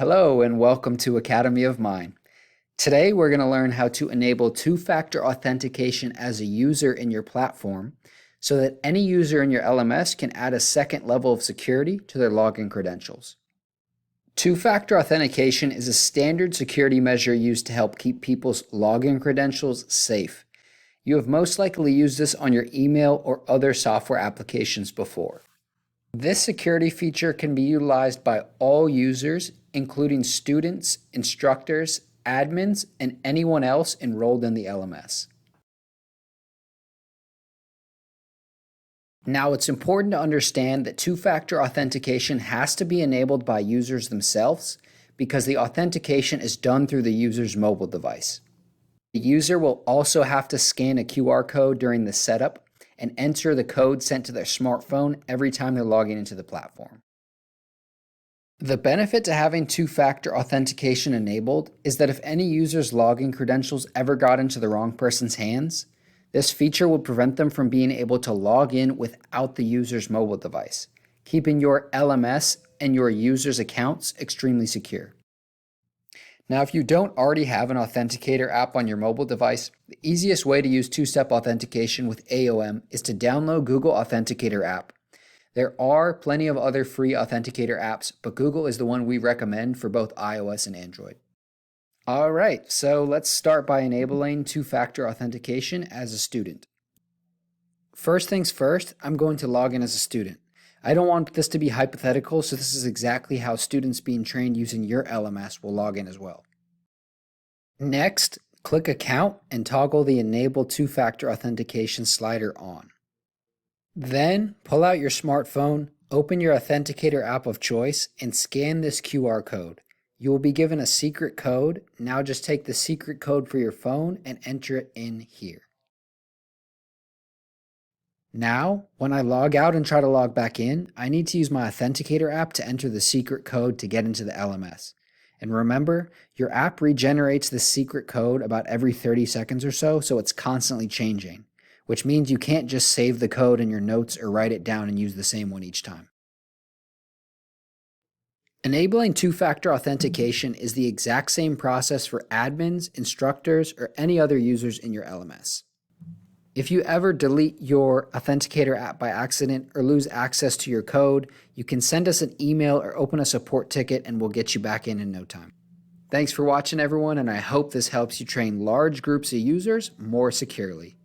Hello and welcome to Academy of Mine. Today we're going to learn how to enable two-factor authentication as a user in your platform so that any user in your LMS can add a second level of security to their login credentials. Two-factor authentication is a standard security measure used to help keep people's login credentials safe. You have most likely used this on your email or other software applications before. This security feature can be utilized by all users, including students, instructors, admins, and anyone else enrolled in the LMS. Now, it's important to understand that two-factor authentication has to be enabled by users themselves because the authentication is done through the user's mobile device. The user will also have to scan a QR code during the setup and enter the code sent to their smartphone every time they're logging into the platform. The benefit to having two-factor authentication enabled is that if any user's login credentials ever got into the wrong person's hands, this feature would prevent them from being able to log in without the user's mobile device, keeping your LMS and your users' accounts extremely secure. Now, if you don't already have an Authenticator app on your mobile device, the easiest way to use two-step authentication with AOM is to download Google Authenticator App. There are plenty of other free Authenticator apps, but Google is the one we recommend for both iOS and Android. All right, so let's start by enabling two-factor authentication as a student. First things first, I'm going to log in as a student. I don't want this to be hypothetical, so this is exactly how students being trained using your LMS will log in as well. Next, click Account and toggle the Enable Two-Factor Authentication slider on. Then, pull out your smartphone, open your Authenticator app of choice, and scan this QR code. You will be given a secret code. Now just take the secret code for your phone and enter it in here. Now, when I log out and try to log back in, I need to use my Authenticator app to enter the secret code to get into the LMS. And remember, your app regenerates the secret code about every 30 seconds or so it's constantly changing, which means you can't just save the code in your notes or write it down and use the same one each time. Enabling two-factor authentication is the exact same process for admins, instructors, or any other users in your LMS. If you ever delete your Authenticator app by accident or lose access to your code, you can send us an email or open a support ticket and we'll get you back in no time. Thanks for watching, everyone, and I hope this helps you train large groups of users more securely.